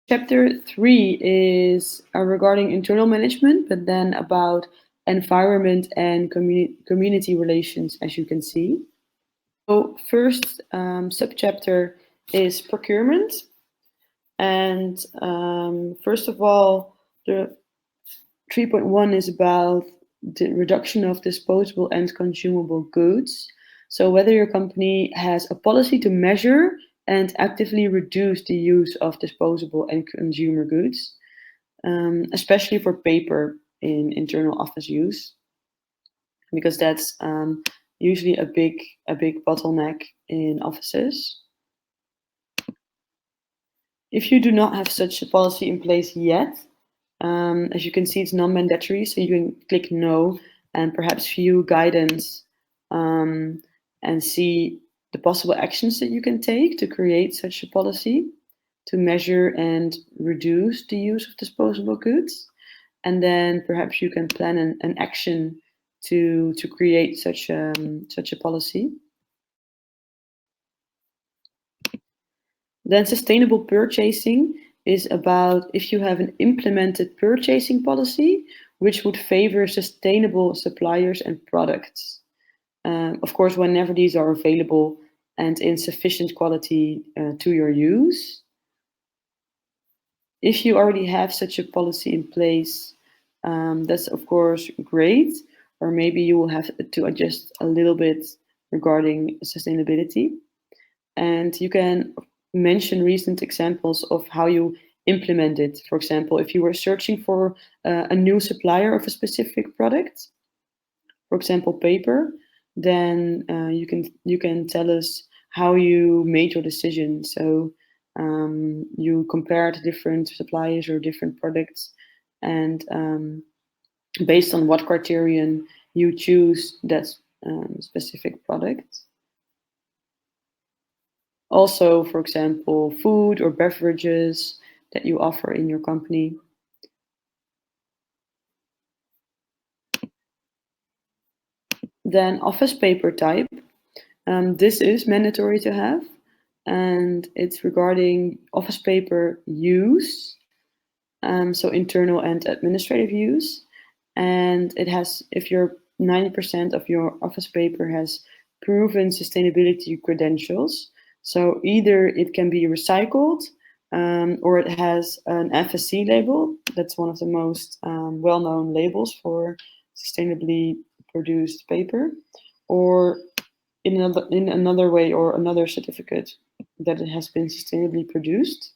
Chapter 3 is regarding internal management, but then about environment and community relations, as you can see. So first subchapter is procurement. And first of all, the 3.1 is about the reduction of disposable and consumable goods. So whether your company has a policy to measure and actively reduce the use of disposable and consumer goods, especially for paper in internal office use, because that's usually a big bottleneck in offices. If you do not have such a policy in place yet, as you can see, it's non-mandatory, so you can click no and perhaps view guidance and see the possible actions that you can take to create such a policy to measure and reduce the use of disposable goods. And then perhaps you can plan an action to create such a policy. Then sustainable purchasing is about if you have an implemented purchasing policy which would favor sustainable suppliers and products. Of course, whenever these are available and in sufficient quality to your use. If you already have such a policy in place, that's of course great, or maybe you will have to adjust a little bit regarding sustainability. And you can mention recent examples of how you implement it. For example, if you were searching for a new supplier of a specific product, for example, paper, then you can tell us how you made your decision. So you compared different suppliers or different products, and based on what criterion you choose that specific product. Also, for example, food or beverages that you offer in your company. Then office paper type. This is mandatory to have, and it's regarding office paper use, so internal and administrative use. And it has, if you're 90% of your office paper has proven sustainability credentials, so either it can be recycled or it has an FSC label. That's one of the most well-known labels for sustainably produced paper, or in another way, or another certificate that it has been sustainably produced.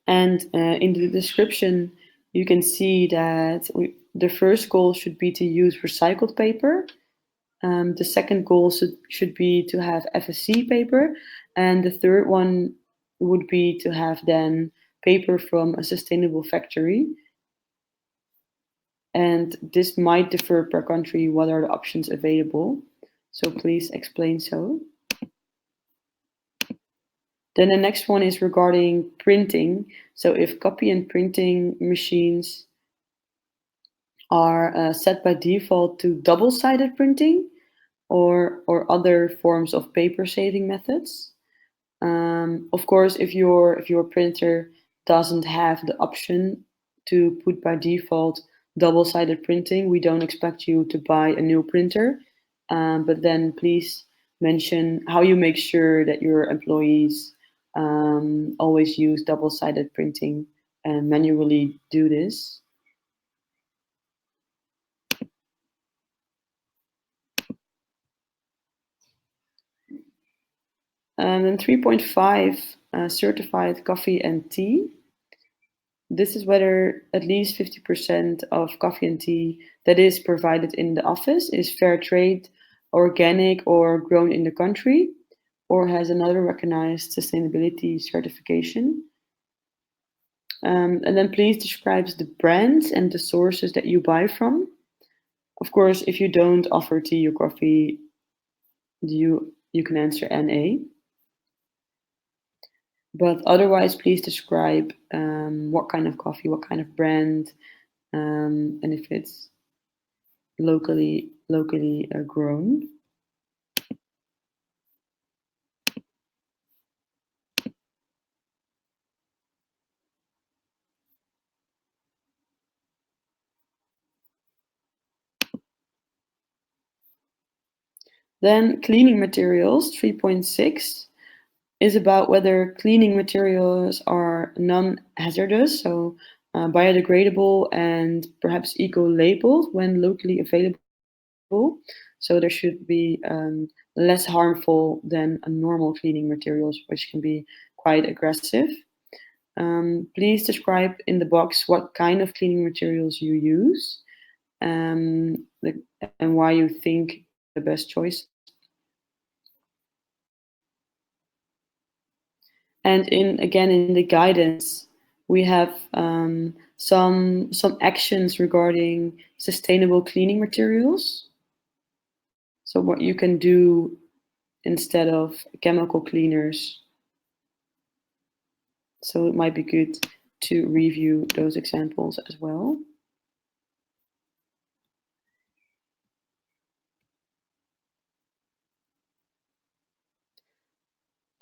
And in the description, you can see that the first goal should be to use recycled paper. The second goal should be to have FSC paper. And the third one would be to have then paper from a sustainable factory. And this might differ per country, what are the options available. So please explain so. Then the next one is regarding printing. So if copy and printing machines are set by default to double-sided printing or other forms of paper saving methods. Of course, if your printer doesn't have the option to put by default double-sided printing, we don't expect you to buy a new printer. But then please mention how you make sure that your employees always use double-sided printing and manually do this. And then 3.5, certified coffee and tea. This is whether at least 50% of coffee and tea that is provided in the office is fair trade, organic, or grown in the country, or has another recognized sustainability certification. And then please describe the brands and the sources that you buy from. Of course, if you don't offer tea or coffee, you can answer NA. But otherwise, please describe what kind of coffee, what kind of brand, and if it's locally grown. Then cleaning materials, 3.6, is about whether cleaning materials are non-hazardous, so biodegradable and perhaps eco-labeled when locally available. So there should be less harmful than a normal cleaning materials, which can be quite aggressive. Please describe in the box what kind of cleaning materials you use and why you think the best choice. And again in the guidance, we have some actions regarding sustainable cleaning materials. So what you can do instead of chemical cleaners. So it might be good to review those examples as well.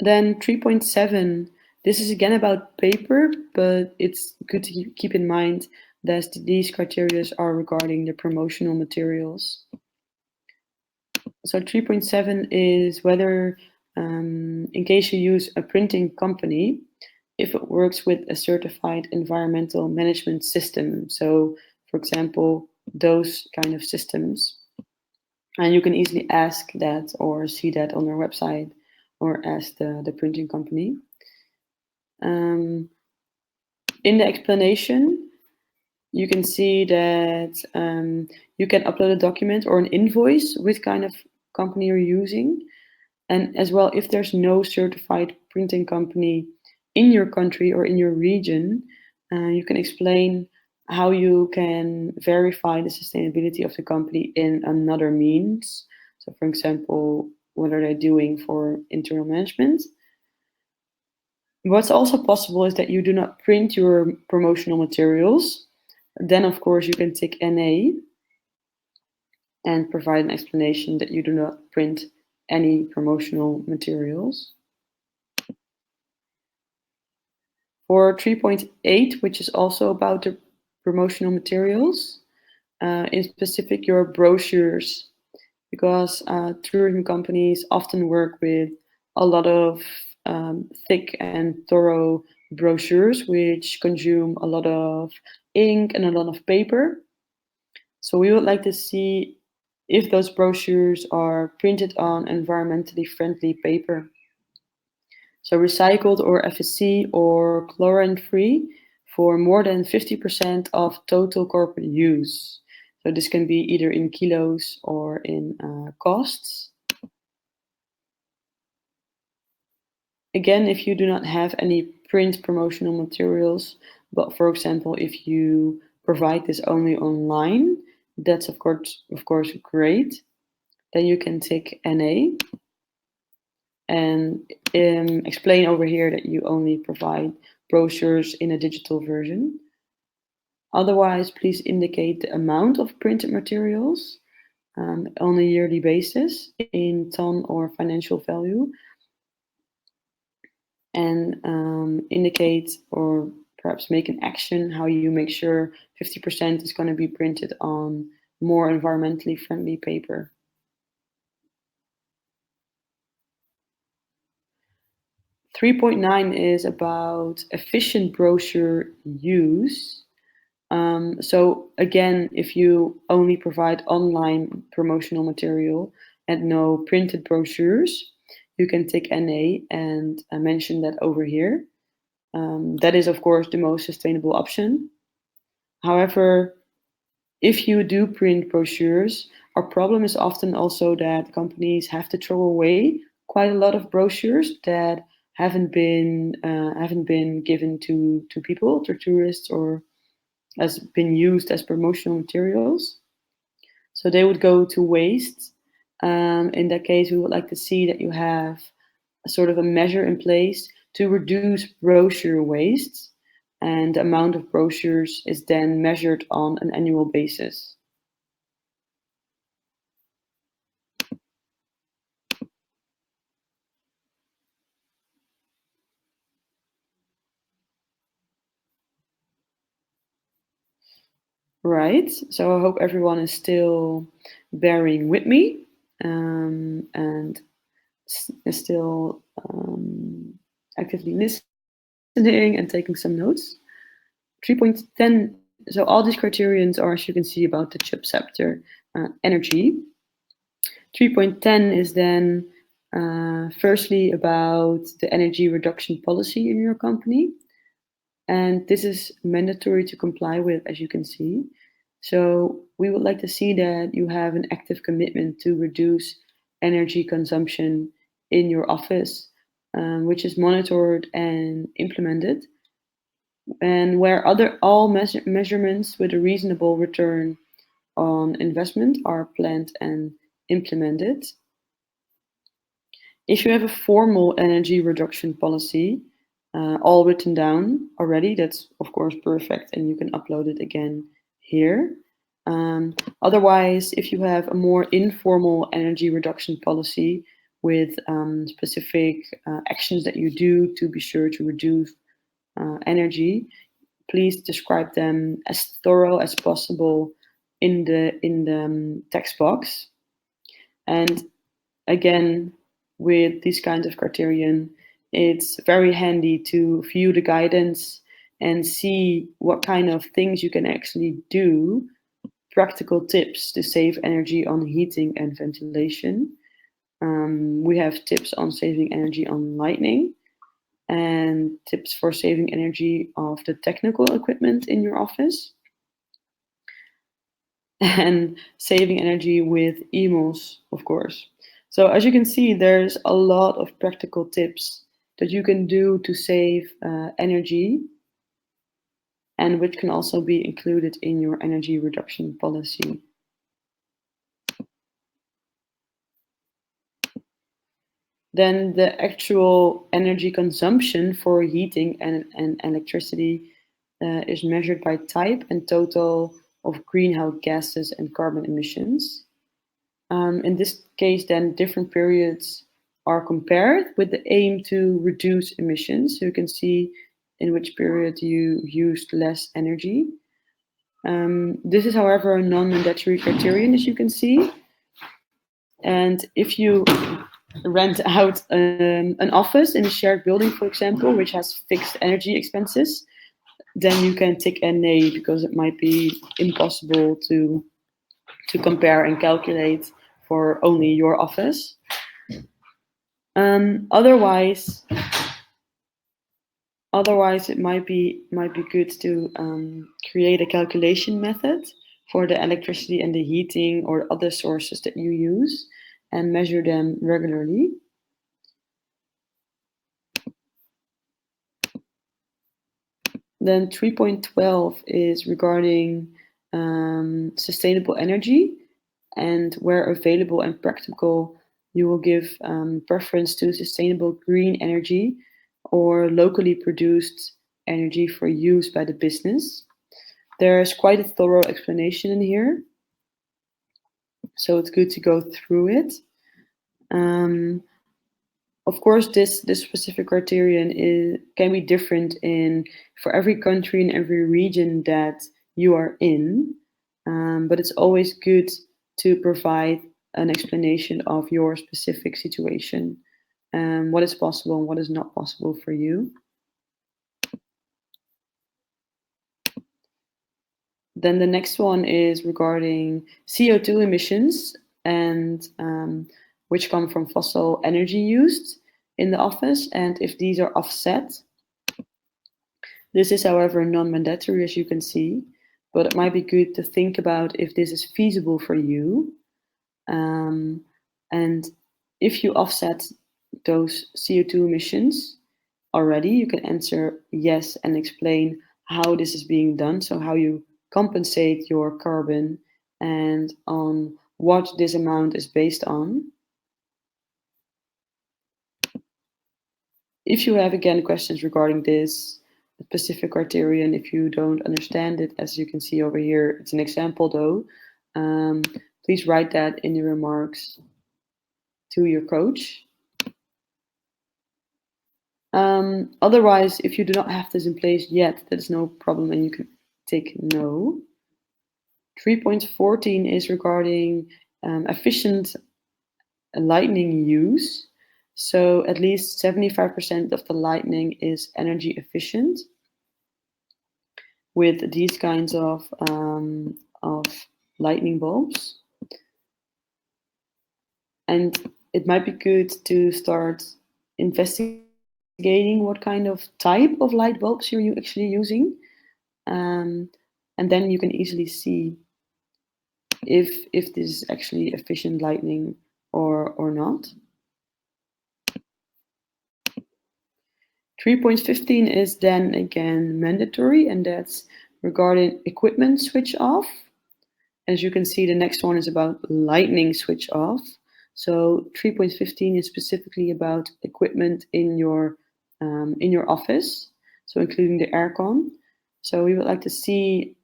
Then 3.7, this is again about paper, but it's good to keep in mind that these criteria are regarding the promotional materials. So 3.7 is whether, in case you use a printing company, if it works with a certified environmental management system. So, for example, those kind of systems. And you can easily ask that or see that on their website or ask the printing company. In the explanation, you can see that you can upload a document or an invoice with kind of company you're using. And as well, if there's no certified printing company in your country or in your region, you can explain how you can verify the sustainability of the company in another means. So for example, what are they doing for internal management? What's also possible is that you do not print your promotional materials. Then of course you can tick NA and provide an explanation that you do not print any promotional materials. For 3.8, which is also about the promotional materials, in specific your brochures, because tourism companies often work with a lot of thick and thorough brochures, which consume a lot of ink and a lot of paper. So we would like to see if those brochures are printed on environmentally friendly paper. So recycled or FSC or chlorine-free for more than 50% of total corporate use. So this can be either in kilos or in costs. Again, if you do not have any print promotional materials, but for example, if you provide this only online, that's of course great. Then you can tick NA and explain over here that you only provide brochures in a digital version. Otherwise, please indicate the amount of printed materials on a yearly basis in ton or financial value, and indicate or perhaps make an action how you make sure 50% is going to be printed on more environmentally friendly paper. Three 3.9 is about efficient brochure use. So again, if you only provide online promotional material and no printed brochures, you can tick NA and mention that over here. That is, of course, the most sustainable option. However, if you do print brochures, our problem is often also that companies have to throw away quite a lot of brochures that haven't been given to people, to tourists, or has been used as promotional materials. So they would go to waste. In that case, we would like to see that you have a sort of a measure in place to reduce brochure waste, and the amount of brochures is then measured on an annual basis. Right, so I hope everyone is still bearing with me. and is still actively listening and taking some notes. 3.10, so all these criterions are, as you can see, about the chapter energy. 3.10 is then firstly about the energy reduction policy in your company. And this is mandatory to comply with, as you can see. So we would like to see that you have an active commitment to reduce energy consumption in your office, which is monitored and implemented, and where all measurements with a reasonable return on investment are planned and implemented. If you have a formal energy reduction policy, all written down already, that's of course perfect, and you can upload it again here. Otherwise, if you have a more informal energy reduction policy with specific actions that you do to be sure to reduce energy, please describe them as thorough as possible in the text box. And again, with these kinds of criterion, it's very handy to view the guidance and see what kind of things you can actually do, practical tips to save energy on heating and ventilation. We have tips on saving energy on lighting and tips for saving energy of the technical equipment in your office, and saving energy with emails, of course. So as you can see, there's a lot of practical tips that you can do to save energy, and which can also be included in your energy reduction policy. Then the actual energy consumption for heating and electricity is measured by type and total of greenhouse gases and carbon emissions. In this case, then different periods are compared with the aim to reduce emissions. So you can see in which period you used less energy. This is, however, a non-mandatory criterion, as you can see. And if you rent out an office in a shared building, for example, which has fixed energy expenses, then you can tick NA because it might be impossible to compare and calculate for only your office. Otherwise, it might be good to create a calculation method for the electricity and the heating or other sources that you use and measure them regularly. Then 3.12 is regarding sustainable energy, and where available and practical, you will give preference to sustainable green energy or locally produced energy for use by the business. There's quite a thorough explanation in here, so it's good to go through it. Of course, this specific criterion can be different for every country and every region that you are in, but it's always good to provide an explanation of your specific situation, what is possible and what is not possible for you. Then the next one is regarding CO2 emissions, and which come from fossil energy used in the office, and if these are offset. This is, however, non-mandatory, as you can see, but it might be good to think about if this is feasible for you. And if you offset those CO2 emissions already, you can answer yes and explain how this is being done, so how you compensate your carbon and on what this amount is based on. If you have, again, questions regarding this specific criterion, if you don't understand it, as you can see over here, it's an example though, please write that in the remarks to your coach. Otherwise, if you do not have this in place yet, that is no problem and you can tick no. 3.14 is regarding efficient lighting use. So at least 75% of the lighting is energy efficient with these kinds of lightning bulbs. And it might be good to start investigating what kind of type of light bulbs you're actually using. And then you can easily see if this is actually efficient lighting or not. 3.15 is then again mandatory, and that's regarding equipment switch off. As you can see, the next one is about lightning switch off. So 3.15 is specifically about equipment in your office, so including the aircon. So we would like to see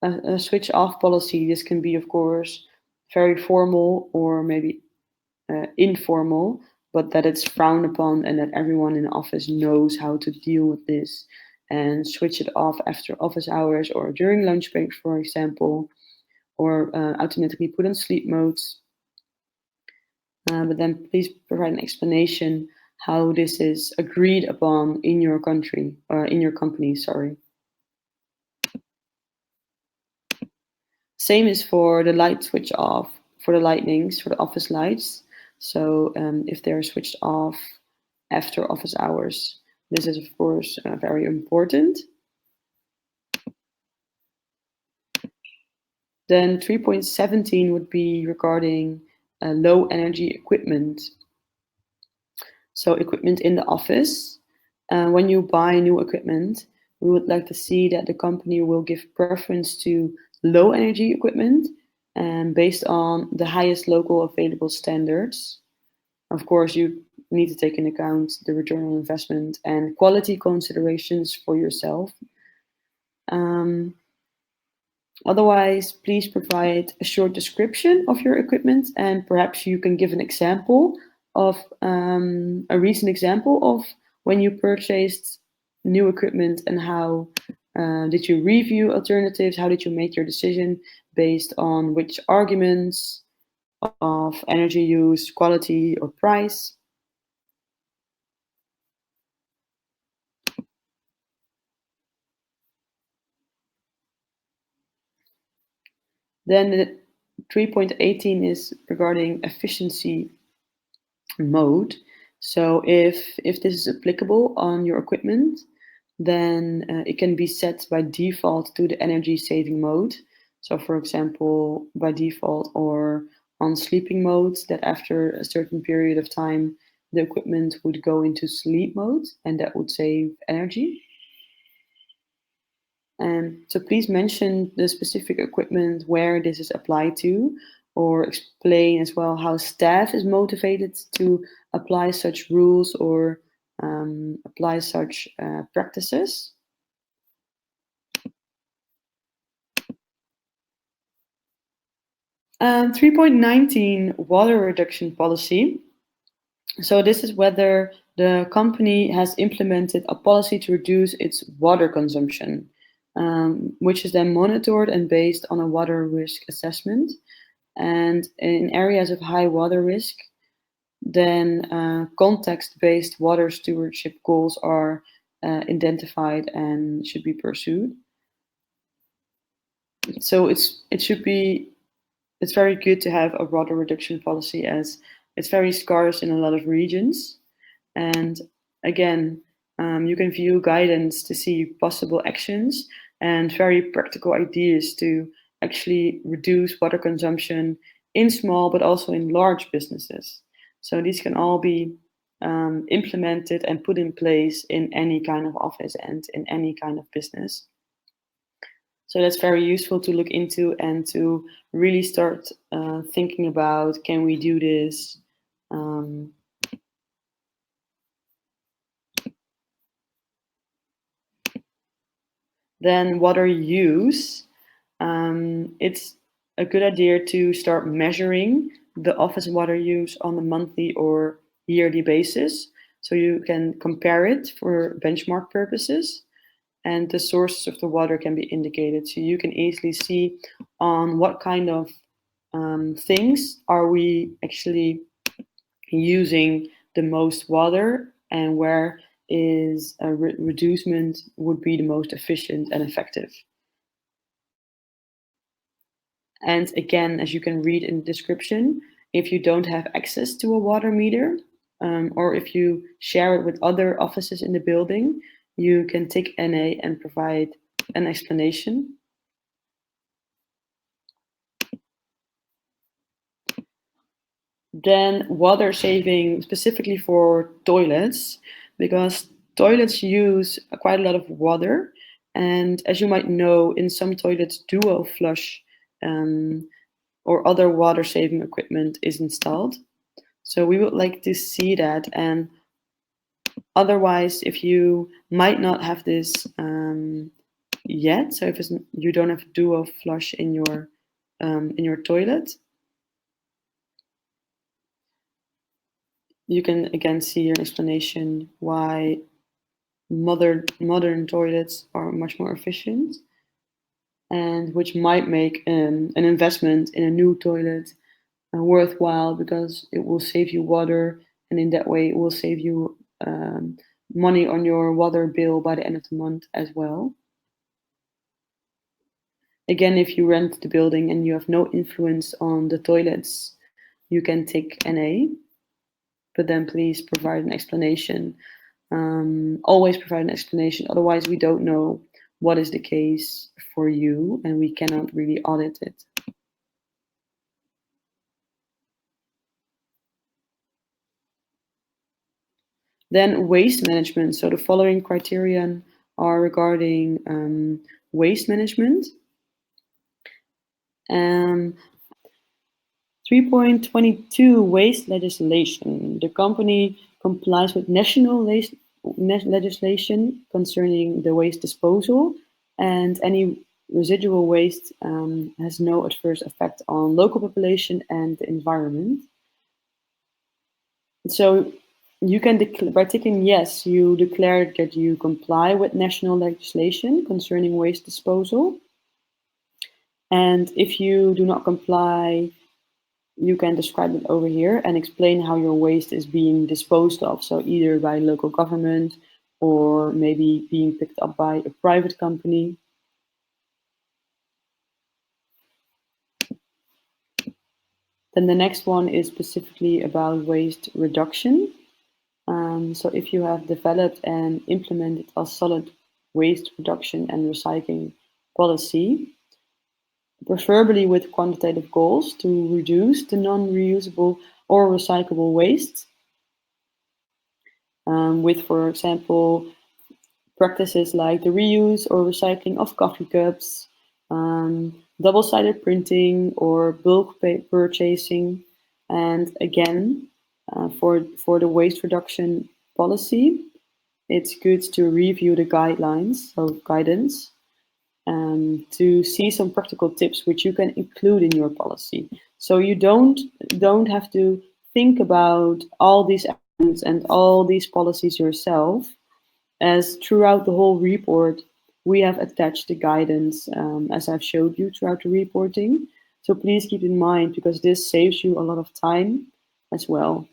a switch off policy. This can be, of course, very formal or maybe informal, but that it's frowned upon and that everyone in the office knows how to deal with this and switch it off after office hours or during lunch breaks, for example, or automatically put on sleep modes. But then please provide an explanation how this is agreed upon in your country, in your company, sorry. Same is for the light switch off, for the lightnings, for the office lights. So if they're switched off after office hours, this is of course very important. Then 3.17 would be regarding low energy equipment. So equipment in the office. When you buy new equipment, we would like to see that the company will give preference to low energy equipment based on the highest local available standards. Of course, you need to take into account the return on investment and quality considerations for yourself. Otherwise, please provide a short description of your equipment, and perhaps you can give an example of a recent example of when you purchased new equipment and how did you review alternatives? How did you make your decision based on which arguments of energy use, quality, or price? Then 3.18 is regarding efficiency mode. So if this is applicable on your equipment, then it can be set by default to the energy saving mode. So for example, by default or on sleeping mode, that after a certain period of time, the equipment would go into sleep mode and that would save energy. And so please mention the specific equipment where this is applied to, or explain as well how staff is motivated to apply such rules or apply such practices. 3.19 water reduction policy. So this is whether the company has implemented a policy to reduce its water consumption, which is then monitored and based on a water risk assessment. And in areas of high water risk, then context-based water stewardship goals are identified and should be pursued. So it's very good to have a water reduction policy as it's very scarce in a lot of regions. And again, you can view guidance to see possible actions and very practical ideas to actually reduce water consumption in small but also in large businesses. So these can all be implemented and put in place in any kind of office and in any kind of business. So that's very useful to look into and to really start thinking about, can we do this? Then water use. It's a good idea to start measuring the office water use on a monthly or yearly basis. So you can compare it for benchmark purposes. And the sources of the water can be indicated. So you can easily see on what kind of things are we actually using the most water and where is a reducement would be the most efficient and effective. And again, as you can read in the description, if you don't have access to a water meter, or if you share it with other offices in the building, you can tick NA and provide an explanation. Then water saving specifically for toilets, because toilets use quite a lot of water. And as you might know, in some toilets, dual flush or other water saving equipment is installed. So we would like to see that. And otherwise, if you might not have this yet, so if you don't have dual flush in your toilet, you can again see an explanation why modern toilets are much more efficient, and which might make an investment in a new toilet worthwhile, because it will save you water, and in that way it will save you money on your water bill by the end of the month as well. Again, if you rent the building and you have no influence on the toilets, you can tick NA, but then please provide an explanation. Always provide an explanation, otherwise we don't know what is the case for you and we cannot really audit it. Then waste management. So the following criterion are regarding waste management. 3.22 waste legislation. The company complies with national legislation concerning the waste disposal, and any residual waste has no adverse effect on local population and the environment. So you can, by ticking yes, you declare that you comply with national legislation concerning waste disposal. And if you do not comply, you can describe it over here and explain how your waste is being disposed of. So either by local government or maybe being picked up by a private company. Then the next one is specifically about waste reduction. So if you have developed and implemented a solid waste reduction and recycling policy, preferably with quantitative goals to reduce the non-reusable or recyclable waste, with, for example, practices like the reuse or recycling of coffee cups, double-sided printing, or bulk purchasing. And again, for the waste reduction policy, it's good to review the guidelines, so guidance, to see some practical tips which you can include in your policy. So you don't have to think about all these actions and all these policies yourself, as throughout the whole report, we have attached the guidance, as I've showed you throughout the reporting. So please keep in mind, because this saves you a lot of time as well.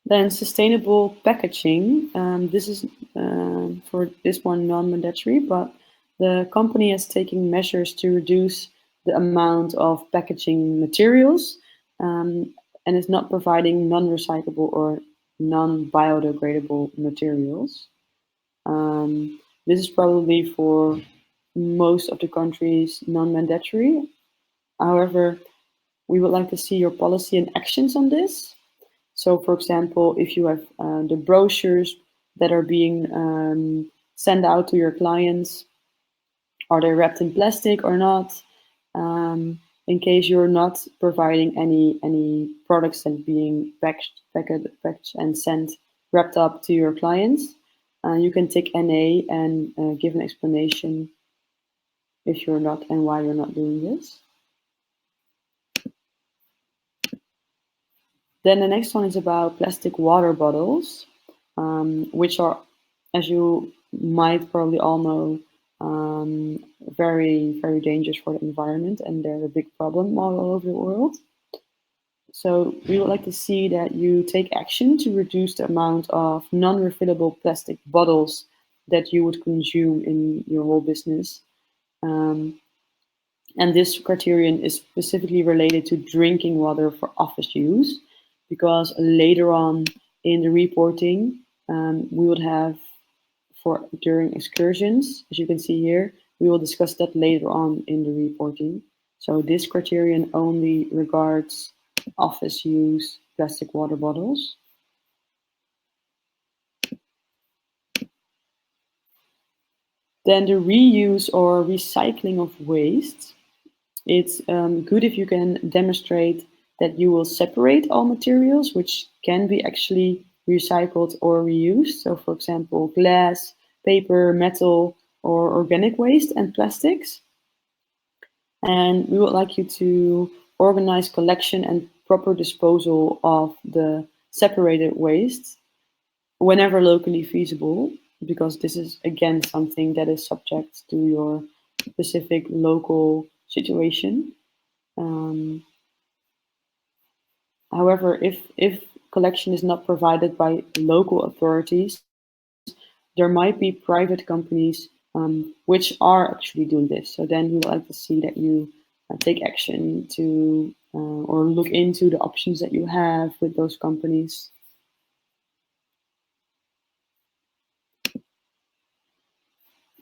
Then sustainable packaging. This is for this one non-mandatory, but the company is taking measures to reduce the amount of packaging materials, and is not providing non-recyclable or non-biodegradable materials. This is probably for most of the countries non-mandatory. However, we would like to see your policy and actions on this. So, for example, if you have the brochures that are being sent out to your clients, are they wrapped in plastic or not? In case you're not providing any products that are being packaged and sent wrapped up to your clients, you can tick NA and give an explanation if you're not and why you're not doing this. Then the next one is about plastic water bottles, which are, as you might probably all know, very, very dangerous for the environment, and they're a big problem all over the world. So we would like to see that you take action to reduce the amount of non-refillable plastic bottles that you would consume in your whole business. And this criterion is specifically related to drinking water for office use, because later on in the reporting, we would have during excursions, as you can see here, we will discuss that later on in the reporting. So this criterion only regards office use plastic water bottles. Then the reuse or recycling of waste. It's good if you can demonstrate that you will separate all materials which can be actually recycled or reused. So for example, glass, paper, metal, or organic waste and plastics. And we would like you to organize collection and proper disposal of the separated waste whenever locally feasible, because this is again something that is subject to your specific local situation. However, if collection is not provided by local authorities, there might be private companies which are actually doing this. So then we would like to see that you take action to or look into the options that you have with those companies.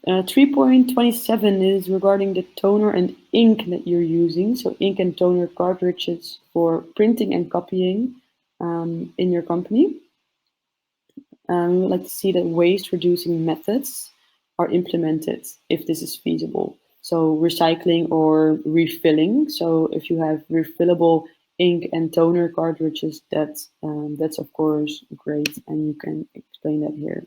Uh, 3.27 is regarding the toner and ink that you're using. So ink and toner cartridges for printing and copying in your company. We would like to see that waste reducing methods are implemented if this is feasible. So recycling or refilling. So if you have refillable ink and toner cartridges, that's of course great, and you can explain that here.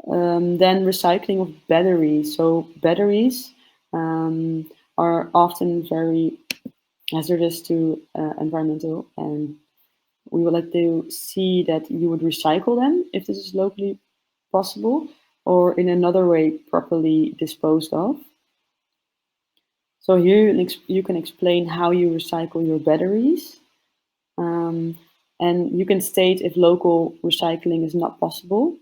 Then recycling of batteries. So batteries are often very hazardous to environmental, and we would like to see that you would recycle them if this is locally possible, or in another way properly disposed of. So here you can explain how you recycle your batteries, and you can state if local recycling is not possible.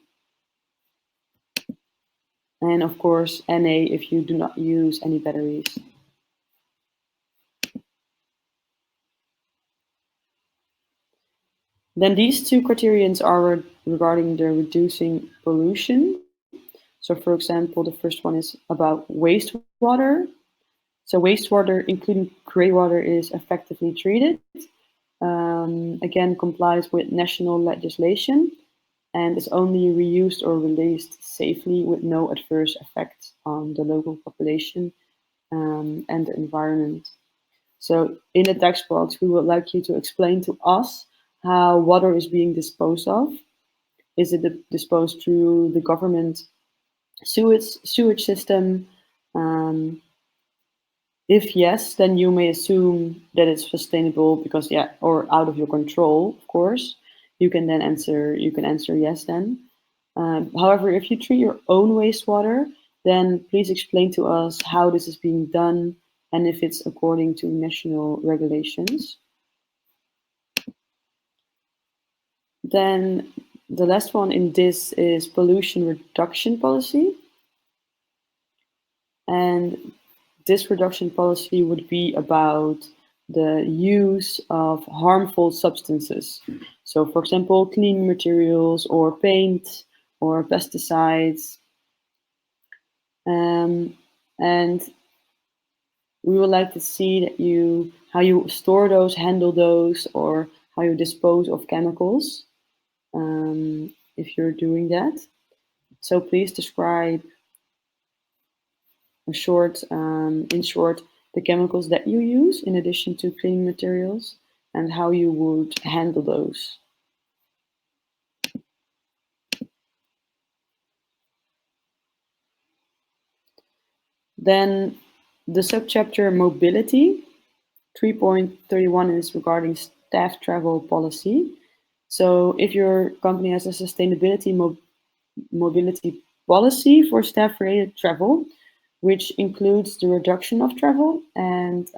And of course, NA if you do not use any batteries. Then these two criterions are regarding the reducing pollution. So for example, the first one is about wastewater. So wastewater, including grey water, is effectively treated. Again, complies with national legislation and is only reused or released safely with no adverse effects on the local population and the environment. So in the text box, we would like you to explain to us how water is being disposed of. Is it disposed through the government sewage system? If yes, then you may assume that it's sustainable because or out of your control, of course. You can answer yes then. However, if you treat your own wastewater, then please explain to us how this is being done and if it's according to national regulations. Then the last one in this is pollution reduction policy. And this reduction policy would be about the use of harmful substances. So for example, cleaning materials or paint or pesticides. And we would like to see that how you store those, handle those, or how you dispose of chemicals if you're doing that. So please describe in short, the chemicals that you use in addition to cleaning materials and how you would handle those. Then the subchapter mobility, 3.31 is regarding staff travel policy. So if your company has a sustainability mobility policy for staff-related travel, which includes the reduction of travel and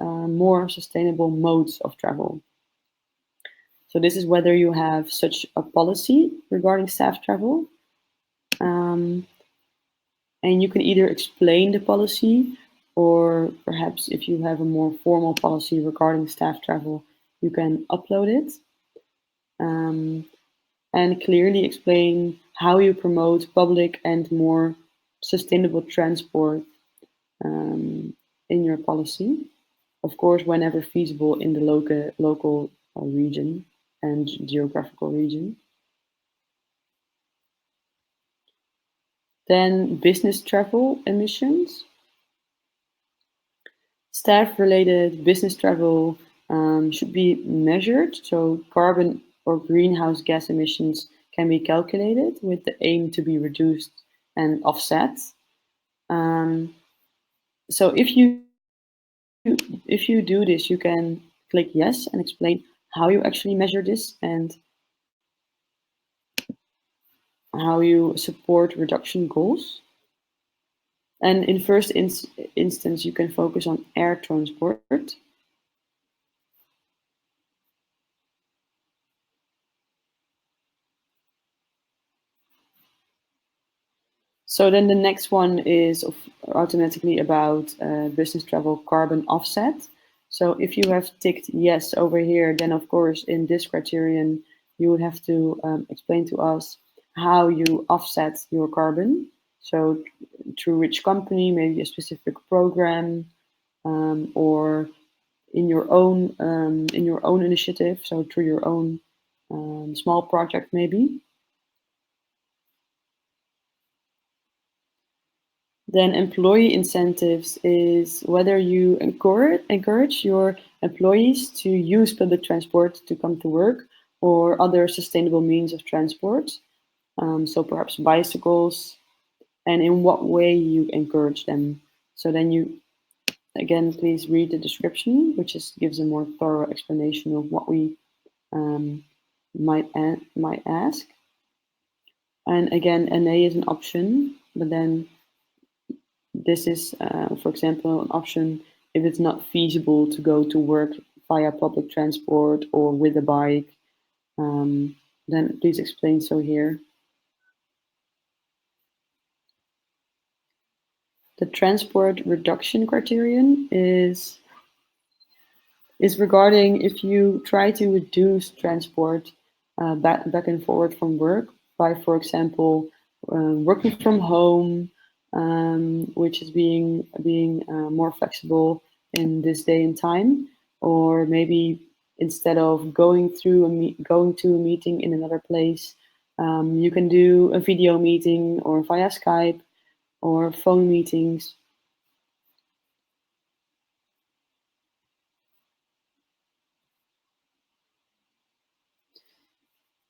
more sustainable modes of travel. So this is whether you have such a policy regarding staff travel. And you can either explain the policy, or perhaps if you have a more formal policy regarding staff travel, you can upload it. And clearly explain how you promote public and more sustainable transport in your policy. Of course, whenever feasible in the local region and geographical region. Then business travel emissions. Staff-related business travel should be measured, so carbon or greenhouse gas emissions can be calculated with the aim to be reduced and offset. So if you do this, you can click yes and explain how you actually measure this and how you support reduction goals. And in first instance, you can focus on air transport. So then the next one is automatically about business travel carbon offset. So if you have ticked yes over here, then of course in this criterion, you would have to explain to us how you offset your carbon. So through which company, maybe a specific program, or in your own initiative, so through your own small project maybe. Then employee incentives is whether you encourage your employees to use public transport to come to work or other sustainable means of transport. So perhaps bicycles, and in what way you encourage them. So then you, again, please read the description, which gives a more thorough explanation of what we might ask. And again, NA is an option, but then this is, for example, an option if it's not feasible to go to work via public transport or with a bike. Then please explain so here. The transport reduction criterion is regarding if you try to reduce transport back and forward from work by, for example, working from home, which is being more flexible in this day and time, or maybe instead of going to a meeting in another place, you can do a video meeting or via Skype or phone meetings.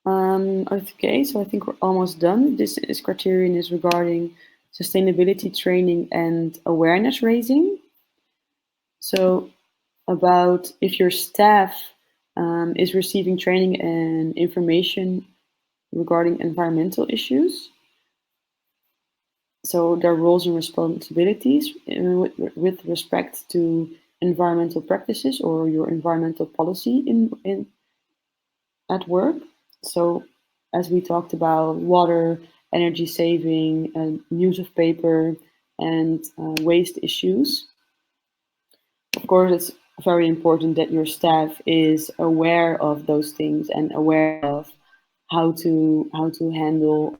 Okay, so I think we're almost done. This criterion is regarding sustainability training and awareness raising. So about if your staff is receiving training and information regarding environmental issues. So their roles and responsibilities with respect to environmental practices or your environmental policy at work. So as we talked about, water, energy saving, use of paper, and waste issues. Of course, it's very important that your staff is aware of those things and aware of how to handle,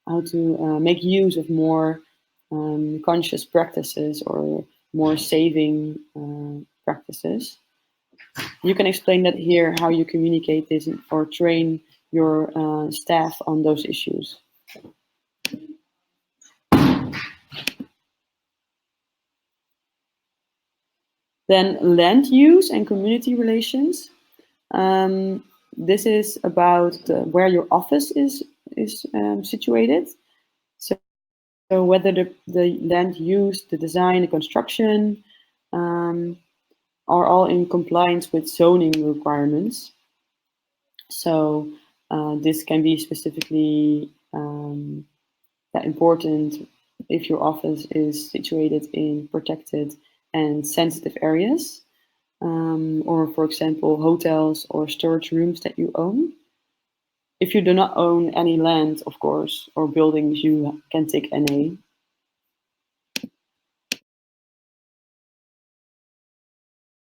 how to make use of more conscious practices or more saving practices. You can explain that here, how you communicate this or train your staff on those issues. Then land use and community relations. This is about where your office is situated. So whether the land use, the design, the construction are all in compliance with zoning requirements. So this can be specifically that important if your office is situated in protected and sensitive areas, or for example, hotels or storage rooms that you own. If you do not own any land, of course, or buildings, you can tick NA.